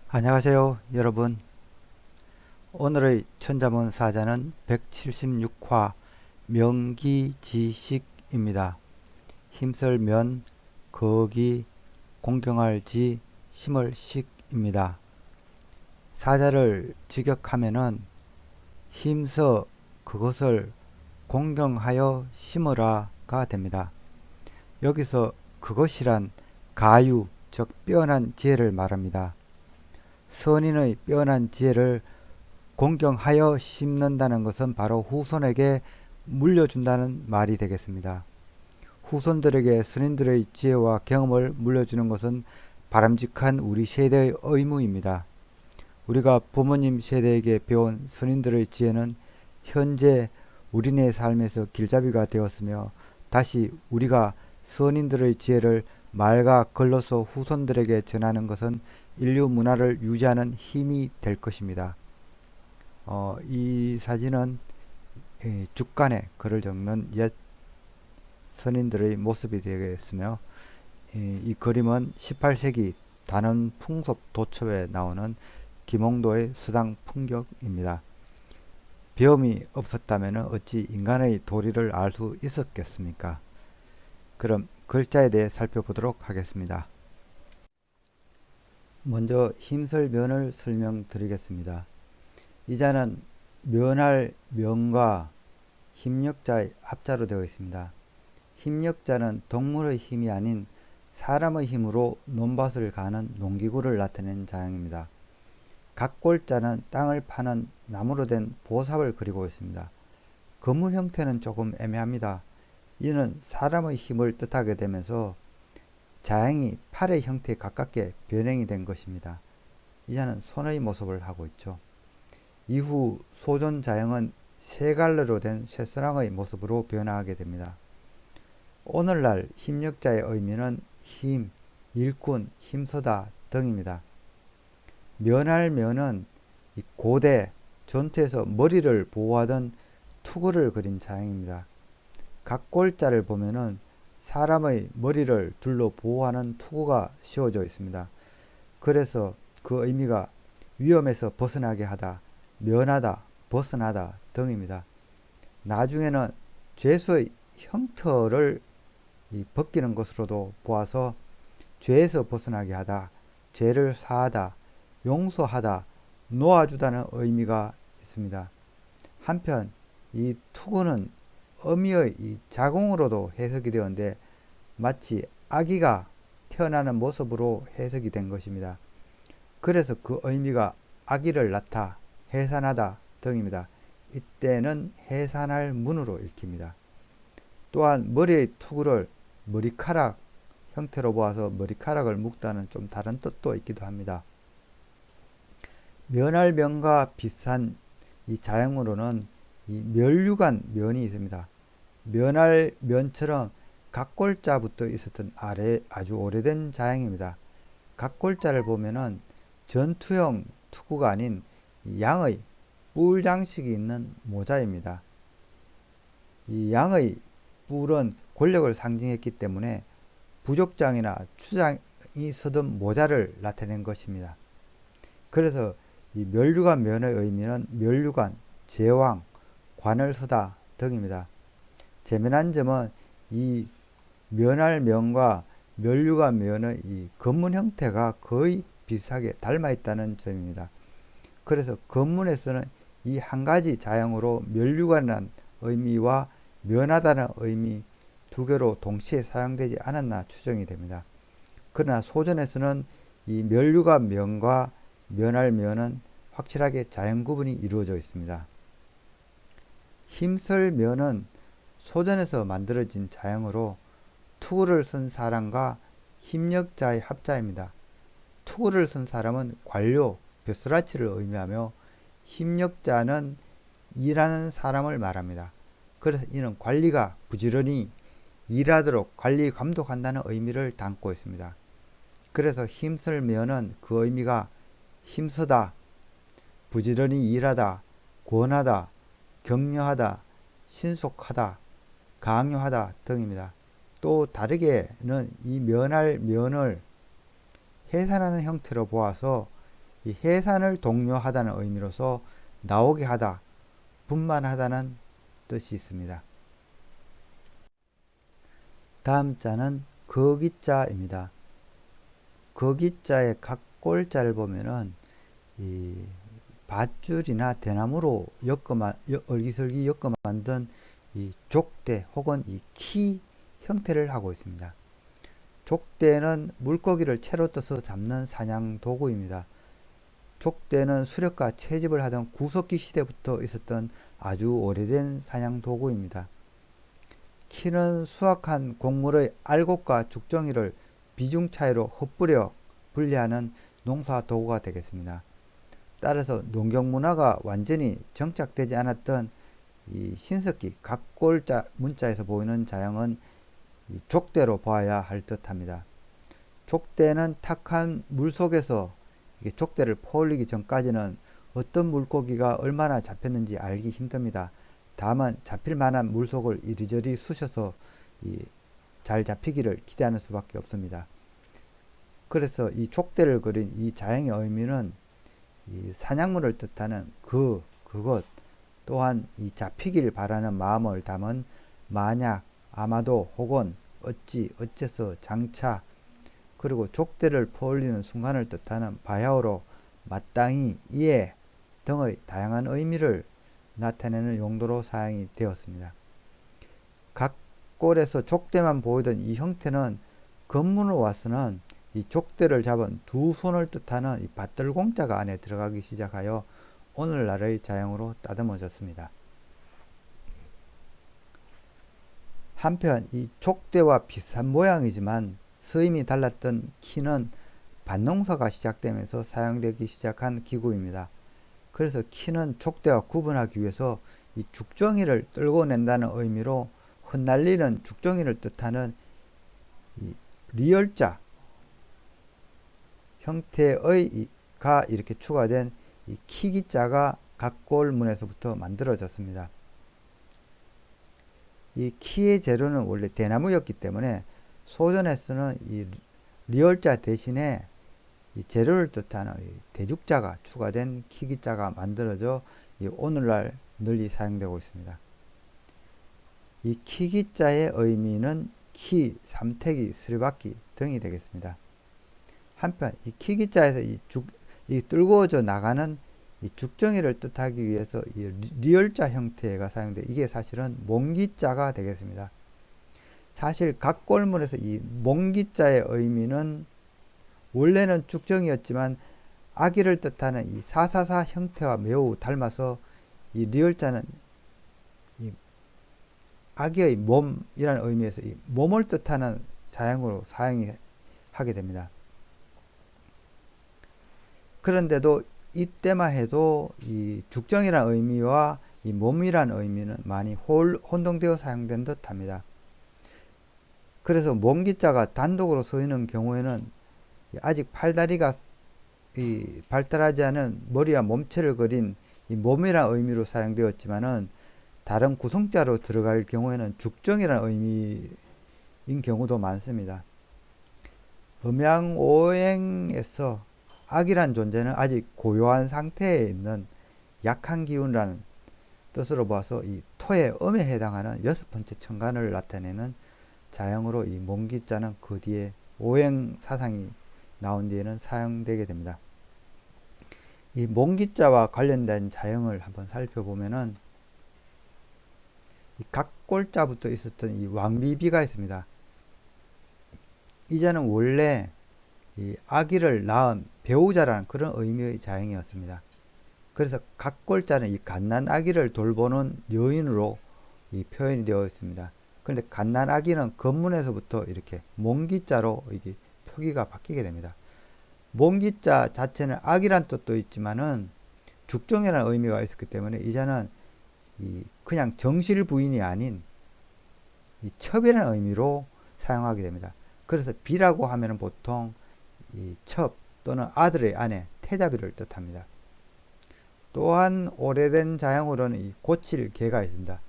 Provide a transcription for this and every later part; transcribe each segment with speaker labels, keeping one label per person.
Speaker 1: 안녕하세요, 여러분. 오늘의 천자문 사자는 176화 명기지식입니다. 힘쓸 면, 거기, 공경할 지, 심을 식입니다. 사자를 직역하면은 힘써 그것을 공경하여 심으라가 됩니다. 여기서 그것이란 가유, 즉 빼어난 지혜를 말합니다. 선인의 빼어난 지혜를 공경하여 심는다는 것은 바로 후손에게 물려준다는 말이 되겠습니다. 후손들에게 선인들의 지혜와 경험을 물려주는 것은 바람직한 우리 세대의 의무입니다. 우리가 부모님 세대에게 배운 선인들의 지혜는 현재 우리네 삶에서 길잡이가 되었으며, 다시 우리가 선인들의 지혜를 말과 글로서 후손들에게 전하는 것은 인류 문화를 유지하는 힘이 될 것입니다. 이 사진은 죽간에 글을 적는 옛 선인들의 모습이 되겠으며, 이 그림은 18세기 단원 풍속 도초에 나오는 김홍도의 수당 풍경입니다. 배움이 없었다면 어찌 인간의 도리를 알 수 있었겠습니까? 그럼 글자에 대해 살펴보도록 하겠습니다. 먼저 힘쓸 면을 설명드리겠습니다. 이 자는 면할 면과 힘력자의 합자로 되어 있습니다. 힘력자는 동물의 힘이 아닌 사람의 힘으로 논밭을 가는 농기구를 나타내는 자형입니다. 각골자는 땅을 파는 나무로 된 보삽을 그리고 있습니다. 건물 형태는 조금 애매합니다. 이는 사람의 힘을 뜻하게 되면서 자형이 팔의 형태에 가깝게 변형이 된 것입니다. 이 자는 손의 모습을 하고 있죠. 이후 소존 자형은 세 갈래로 된 쇠사랑의 모습으로 변화하게 됩니다. 오늘날 힘력자의 의미는 힘, 일꾼, 힘서다 등입니다. 면할 면은 고대 전투에서 머리를 보호하던 투구를 그린 자형입니다. 각골자를 보면은 사람의 머리를 둘러 보호하는 투구가 씌워져 있습니다. 그래서 그 의미가 위험에서 벗어나게 하다, 면하다, 벗어나다 등입니다. 나중에는 죄수의 형터를 벗기는 것으로도 보아서 죄에서 벗어나게 하다, 죄를 사하다, 용서하다, 놓아주다는 의미가 있습니다. 한편 이 투구는 어미의 이 자궁으로도 해석이 되었는데, 마치 아기가 태어나는 모습으로 해석이 된 것입니다. 그래서 그 의미가 아기를 낳다, 해산하다 등입니다. 이때는 해산할 문으로 읽힙니다. 또한 머리의 투구를 머리카락 형태로 보아서 머리카락을 묶다는 좀 다른 뜻도 있기도 합니다. 면할 면과 비슷한 이 자형으로는 이 멸류관 면이 있습니다. 면할 면처럼 각골자부터 있었던 아주 오래된 자형입니다. 각골자를 보면은 전투형 투구가 아닌 양의 뿔 장식이 있는 모자입니다. 이 양의 뿔은 권력을 상징했기 때문에 부족장이나 추장이 쓰던 모자를 나타낸 것입니다. 그래서 이 멸류관 면의 의미는 멸류관, 제왕, 관을 쓰다 등입니다. 재미난 점은 이 면할 면과 멸류관 면의 이 건문 형태가 거의 비슷하게 닮아 있다는 점입니다. 그래서 건문에서는 이 한 가지 자형으로 멸류관이라는 의미와 면하다는 의미 두 개로 동시에 사용되지 않았나 추정이 됩니다. 그러나 소전에서는 이 멸류관 면과 면할 면은 확실하게 자형 구분이 이루어져 있습니다. 힘쓸 면은 소전에서 만들어진 자형으로 투구를 쓴 사람과 힘력자의 합자입니다. 투구를 쓴 사람은 관료, 벼슬아치를 의미하며, 힘력자는 일하는 사람을 말합니다. 그래서 이는 관리가 부지런히 일하도록 관리 감독한다는 의미를 담고 있습니다. 그래서 힘쓸 면은 그 의미가 힘쓰다, 부지런히 일하다, 권하다, 격려하다, 신속하다, 강요하다 등입니다. 또 다르게는 이 면할 면을 해산하는 형태로 보아서 이 해산을 독려하다는 의미로서 나오게 하다, 분만하다는 뜻이 있습니다. 다음 자는 거기자입니다. 거기자의 각골자를 보면은 이 밧줄이나 대나무로 얼기설기 엮어 만든 이 족대 혹은 이 키 형태를 하고 있습니다. 족대는 물고기를 채로 떠서 잡는 사냥 도구입니다. 족대는 수렵과 채집을 하던 구석기 시대부터 있었던 아주 오래된 사냥 도구입니다. 키는 수확한 곡물의 알곡과 죽정이를 비중 차이로 흩뿌려 분리하는 농사 도구가 되겠습니다. 따라서 농경 문화가 완전히 정착되지 않았던 이 신석기 각골자 문자에서 보이는 자형은 족대로 보아야 할 듯합니다. 족대는 탁한 물속에서 족대를 퍼올리기 전까지는 어떤 물고기가 얼마나 잡혔는지 알기 힘듭니다. 다만 잡힐 만한 물속을 이리저리 쑤셔서 잘 잡히기를 기대하는 수밖에 없습니다. 그래서 이 족대를 그린 이 자형의 의미는 이 사냥물을 뜻하는 그것 또한 이 잡히기를 바라는 마음을 담은 만약, 아마도, 혹은, 어찌, 어째서, 장차, 그리고 족대를 퍼올리는 순간을 뜻하는 바야흐로, 마땅히, 이에 등의 다양한 의미를 나타내는 용도로 사용이 되었습니다. 각 골에서 족대만 보이던 이 형태는 건문으로 와서는 이 족대를 잡은 두 손을 뜻하는 이 밧들공자가 안에 들어가기 시작하여 오늘날의 자형으로 따듬어졌습니다. 한편 이 족대와 비슷한 모양이지만 서임이 달랐던 키는 밭농사가 시작되면서 사용되기 시작한 기구입니다. 그래서 키는 족대와 구분하기 위해서 이 죽정이를 떨고 낸다는 의미로 흩날리는 죽정이를 뜻하는 이 리얼자 형태의 가 이렇게 추가된 이 키기자가 각골문에서부터 만들어졌습니다. 이 키의 재료는 원래 대나무였기 때문에 소전에서는 이 리얼자 대신에 이 재료를 뜻하는 대죽자가 추가된 키기자가 만들어져 오늘날 널리 사용되고 있습니다. 이 키기자의 의미는 키, 삼태기, 스리바퀴 등이 되겠습니다. 한편 이 키기자에서 이 뚫고져 나가는 이 죽정이를 뜻하기 위해서 이 리얼자 형태가 사용돼 이게 사실은 몽기자가 되겠습니다. 사실 각골문에서 이 몽기자의 의미는 원래는 죽정이었지만 아기를 뜻하는 이 사사사 형태와 매우 닮아서 이 리얼자는 이 아기의 몸이라는 의미에서 이 몸을 뜻하는 사용으로 사용하게 됩니다. 그런데도 이때만 해도 이 죽정이라는 의미와 이 몸이라는 의미는 많이 혼동되어 사용된 듯 합니다. 그래서 몽기자가 단독으로 쓰이는 경우에는 아직 팔다리가 발달하지 않은 머리와 몸체를 그린 이 몸이라는 의미로 사용되었지만은 다른 구성자로 들어갈 경우에는 죽정이라는 의미인 경우도 많습니다. 음양오행에서 악이란 존재는 아직 고요한 상태에 있는 약한 기운이라는 뜻으로 봐서 이 토의 음에 해당하는 여섯 번째 천간을 나타내는 자형으로 이 몽기자는 그 뒤에 오행 사상이 나온 뒤에는 사용되게 됩니다. 이 몽기자와 관련된 자형을 한번 살펴보면은 이 각골자부터 있었던 이 왕비비가 있습니다. 이 자는 원래 이 아기를 낳은 배우자라는 그런 의미의 자형이었습니다. 그래서 각골자는 이 갓난 아기를 돌보는 여인으로 이 표현이 되어 있습니다. 그런데 갓난 아기는 건문에서부터 이렇게 몽기자로 이게 표기가 바뀌게 됩니다. 몽기자 자체는 악이란 뜻도 있지만은 죽정이라는 의미가 있었기 때문에 이 자는 그냥 정실 부인이 아닌 이 첩이라는 의미로 사용하게 됩니다. 그래서 비라고 하면은 보통 이 첩 또는 아들의 아내 태자비를 뜻합니다. 또한 오래된 자형으로는 이 고칠 개가 있습니다.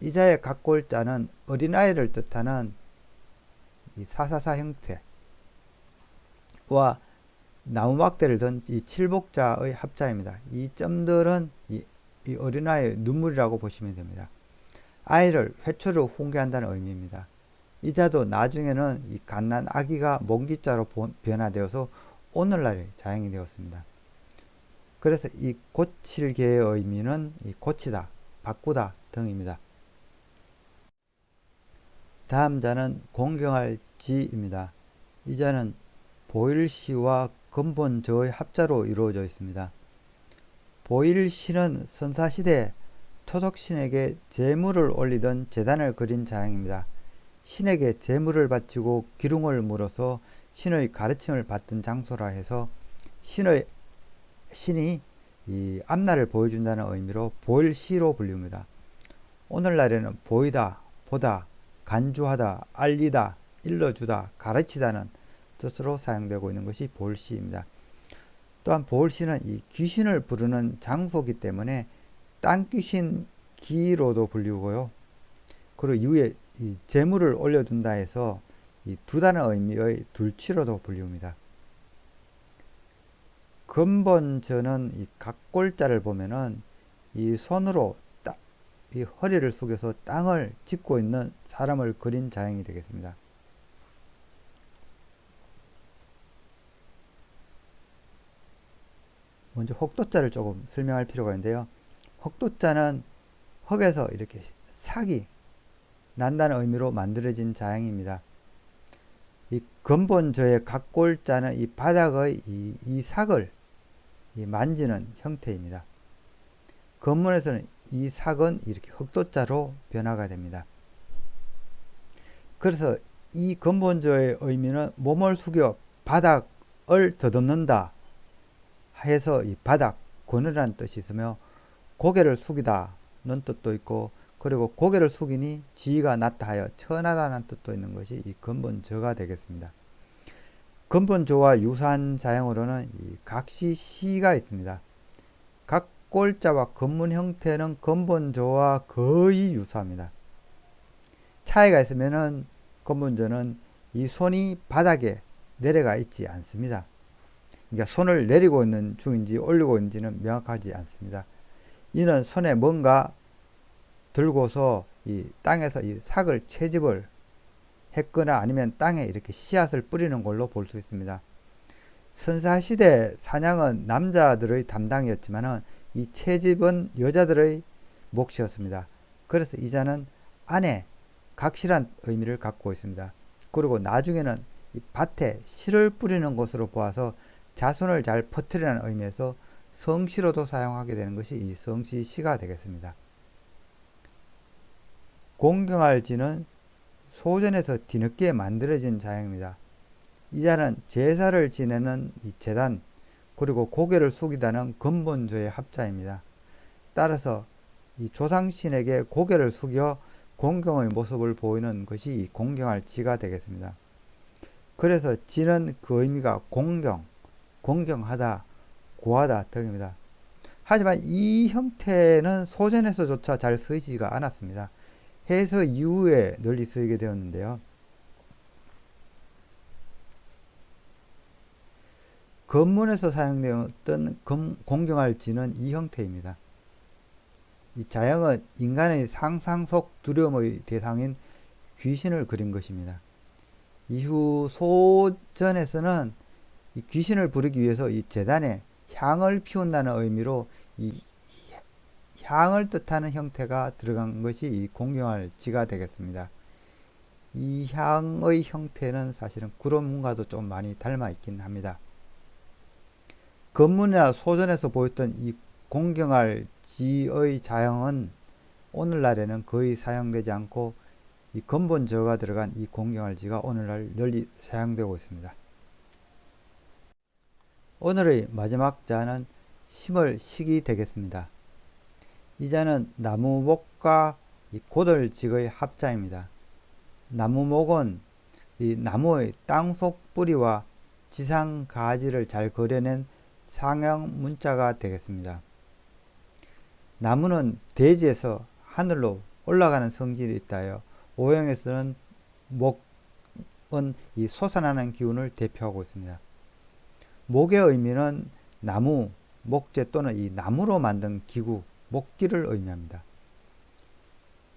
Speaker 1: 이 자의 각골자는 어린아이를 뜻하는 이 사사사 형태와 나무 막대를 든 이 칠복자의 합자입니다. 이 점들은 이 어린아이의 눈물이라고 보시면 됩니다. 아이를 회초로 훈계한다는 의미입니다. 이 자도 나중에는 이 갓난 아기가 몽기자로 변화되어서 오늘날의 자양이 되었습니다. 그래서 이 고칠계의 의미는 이 고치다, 바꾸다 등입니다. 다음 자는 공경할 지입니다. 이 자는 보일시와 근본저의 합자로 이루어져 있습니다. 보일시는 선사시대 토속신에게 제물을 올리던 제단을 그린 자양입니다. 신에게 제물을 바치고 기둥을 물어서 신의 가르침을 받던 장소라 해서 신이 이 앞날을 보여준다는 의미로 보일시로 불립니다. 오늘날에는 보이다, 보다, 간주하다, 알리다, 일러주다, 가르치다는 뜻으로 사용되고 있는 것이 보일시입니다. 또한 보일시는 이 귀신을 부르는 장소이기 때문에 땅귀신 기로도 불리고요. 그리고 이후에 이 재물을 올려둔다 해서 이 두다는 의미의 둘치로도 불리웁니다. 근본저는 이 각골자를 보면은 이 손으로 이 허리를 숙여서 땅을 짚고 있는 사람을 그린 자형이 되겠습니다. 먼저 혹도자를 조금 설명할 필요가 있는데요. 혹도자는 흙에서 이렇게 삭이 난다는 의미로 만들어진 자형입니다. 이 근본저의 각골자는 이 바닥의 이 삭을 만지는 형태입니다. 근문에서는 이 삭은 이렇게 흑도자로 변화가 됩니다. 그래서 이 근본저의 의미는 몸을 숙여 바닥을 더듬는다 해서 이 바닥, 권으라는 뜻이 있으며 고개를 숙이다는 뜻도 있고 그리고 고개를 숙이니 지위가 낮다 하여 천하다는 뜻도 있는 것이 이 근본저가 되겠습니다. 근본저와 유사한 자형으로는 이 각시시가 있습니다. 각골자와 근문 형태는 근본저와 거의 유사합니다. 차이가 있으면은 근본저는 이 손이 바닥에 내려가 있지 않습니다. 그러니까 손을 내리고 있는 중인지 올리고 있는지는 명확하지 않습니다. 이는 손에 뭔가 들고서 이 땅에서 이 삭을 채집을 했거나 아니면 땅에 이렇게 씨앗을 뿌리는 걸로 볼 수 있습니다. 선사시대 사냥은 남자들의 담당이었지만 이 채집은 여자들의 몫이었습니다. 그래서 이 자는 안에 각실한 의미를 갖고 있습니다. 그리고 나중에는 이 밭에 씨를 뿌리는 것으로 보아서 자손을 잘 퍼뜨리라는 의미에서 성시로도 사용하게 되는 것이 이 성시시가 되겠습니다. 공경할 지는 소전에서 뒤늦게 만들어진 자형입니다. 이 자는 제사를 지내는 이 제단 그리고 고개를 숙이다는 근본저의 합자입니다. 따라서 이 조상신에게 고개를 숙여 공경의 모습을 보이는 것이 이 공경할 지가 되겠습니다. 그래서 지는 그 의미가 공경하다, 고하다 등입니다. 하지만 이 형태는 소전에서조차 잘 쓰이지가 않았습니다. 해서 이후에 널리 쓰이게 되었는데요. 근문에서 사용되었던 공경할 지는 이 형태입니다. 이 자형은 인간의 상상 속 두려움의 대상인 귀신을 그린 것입니다. 이후 소전에서는 이 귀신을 부르기 위해서 이 제단에 향을 피운다는 의미로 이 향을 뜻하는 형태가 들어간 것이 이 공경할 지가 되겠습니다. 이 향의 형태는 사실은 구름문과도 좀 많이 닮아 있긴 합니다. 근문이나 소전에서 보였던 이 공경할 지의 자형은 오늘날에는 거의 사용되지 않고 이 근본저가 들어간 이 공경할 지가 오늘날 널리 사용되고 있습니다. 오늘의 마지막 자는 심을 식이 되겠습니다. 이 자는 나무목과 이 고들직의 합자입니다. 나무목은 이 나무의 땅속 뿌리와 지상 가지를 잘 그려낸 상형 문자가 되겠습니다. 나무는 대지에서 하늘로 올라가는 성질이 있다여 오형에서는 목은 이 솟아나는 기운을 대표하고 있습니다. 목의 의미는 나무, 목재 또는 이 나무로 만든 기구, 목기를 의미합니다.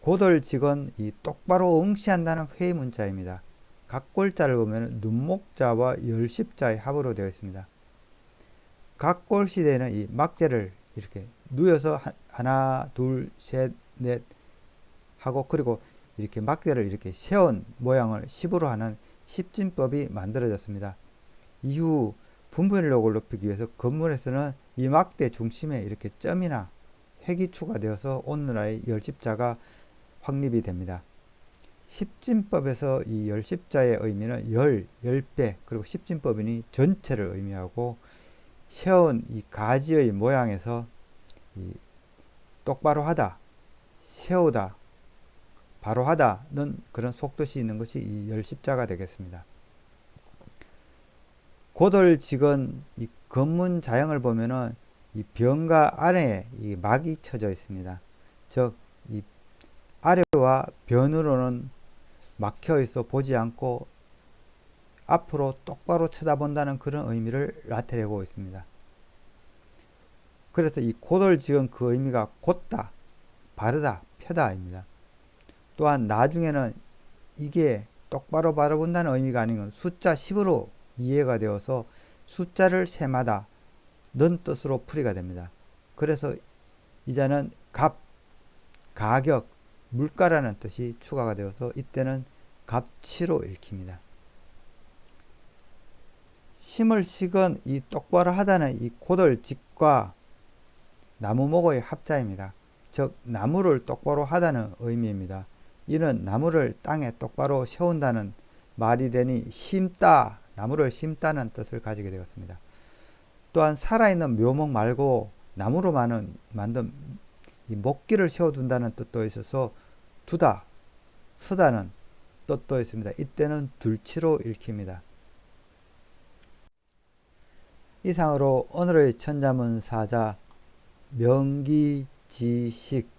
Speaker 1: 고돌직은 이 똑바로 응시한다는 회의 문자입니다. 각 골자를 보면 눈목자와 열십자의 합으로 되어 있습니다. 각 골시대에는 이 막재를 이렇게 누여서 하나, 둘, 셋, 넷 하고 그리고 이렇게 막대를 이렇게 세운 모양을 10으로 하는 십진법이 만들어졌습니다. 이후 분별력을 높이기 위해서 건물에서는 이 막대 중심에 이렇게 점이나 획이 추가되어서 오늘날의 열십자가 확립이 됩니다. 십진법에서 이 열십자의 의미는 열배, 그리고 십진법이니 전체를 의미하고 세운 이 가지의 모양에서 이 똑바로 하다, 세우다, 바로 하다는 그런 속뜻이 있는 것이 이 열십자가 되겠습니다. 고돌직은 이 건문 자형을 보면은 이 변과 아래에 이 막이 쳐져 있습니다. 즉, 이 아래와 변으로는 막혀 있어 보지 않고 앞으로 똑바로 쳐다본다는 그런 의미를 나타내고 있습니다. 그래서 이 고돌직은 그 의미가 곧다, 바르다, 펴다입니다. 또한 나중에는 이게 똑바로 바라본다는 의미가 아닌 숫자 10으로 이해가 되어서 숫자를 세마다 는 뜻으로 풀이가 됩니다. 그래서 이제는 값, 가격, 물가라는 뜻이 추가가 되어서 이때는 값치로 읽힙니다. 심을식은 이 똑바로 하다는 이 고돌직과 나무목의 합자입니다. 즉 나무를 똑바로 하다는 의미입니다. 이는 나무를 땅에 똑바로 세운다는 말이 되니 심다, 나무를 심다는 뜻을 가지게 되었습니다. 또한 살아있는 묘목 말고 나무로 만든 이 목기를 세워둔다는 뜻도 있어서 두다, 서다는 뜻도 있습니다. 이때는 둘치로 읽힙니다. 이상으로 오늘의 천자문 사자 명기지식,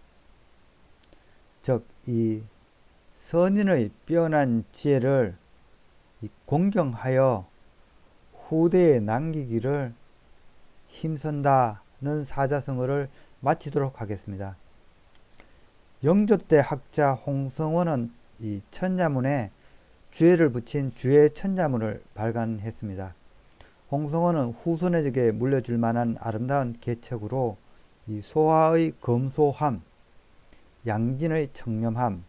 Speaker 1: 즉 이 선인의 뛰어난 지혜를 공경하여 후대에 남기기를 힘쓴다는 사자성어를 마치도록 하겠습니다. 영조때 학자 홍성원은 이 천자문에 주해를 붙인 주해 천자문을 발간했습니다. 홍성원은 후손에게 물려줄 만한 아름다운 개척으로 이 소화의 검소함, 양진의 청렴함,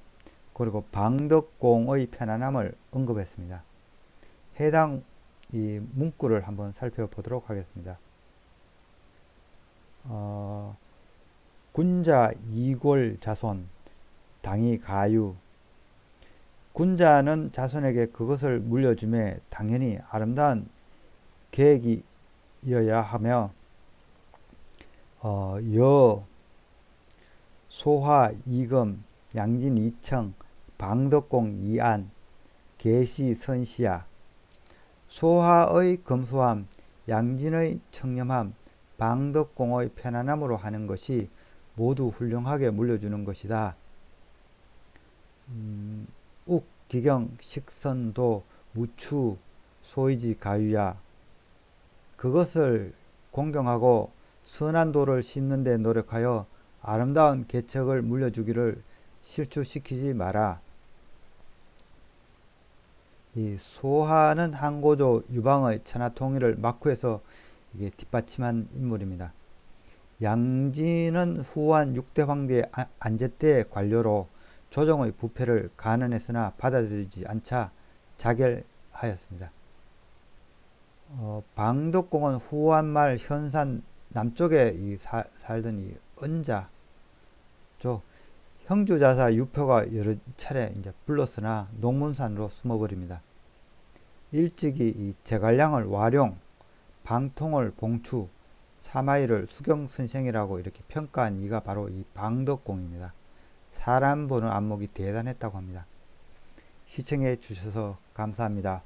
Speaker 1: 그리고 방덕공의 편안함을 언급했습니다. 해당 이 문구를 한번 살펴보도록 하겠습니다. 군자 이골 자손, 당이 가유. 군자는 자손에게 그것을 물려주매 당연히 아름다운 계획이어야 하며, 소화 이금, 양진 이청, 방덕공 이안, 계시 선시야. 소화의 검소함, 양진의 청렴함, 방덕공의 편안함으로 하는 것이 모두 훌륭하게 물려주는 것이다. 욱, 기경, 식선도, 무추, 소이지 가유야. 그것을 공경하고 선한 도를 심는 데 노력하여 아름다운 개척을 물려주기를 실추시키지 마라. 이 소하는 항고조 유방의 천하통일을 막후에서 이게 뒷받침한 인물입니다. 양진은 후한 6대 황제의 안제때 관료로 조정의 부패를 간언했으나 받아들이지 않자 자결하였습니다. 방덕공은 후한 말 현산 남쪽에 살던 이 은자죠. 형주자사 유표가 여러 차례 이제 불렀으나 농문산으로 숨어버립니다. 일찍이 이 제갈량을 와룡, 방통을 봉추, 사마이를 수경선생이라고 이렇게 평가한 이가 바로 이 방덕공입니다. 사람 보는 안목이 대단했다고 합니다. 시청해 주셔서 감사합니다.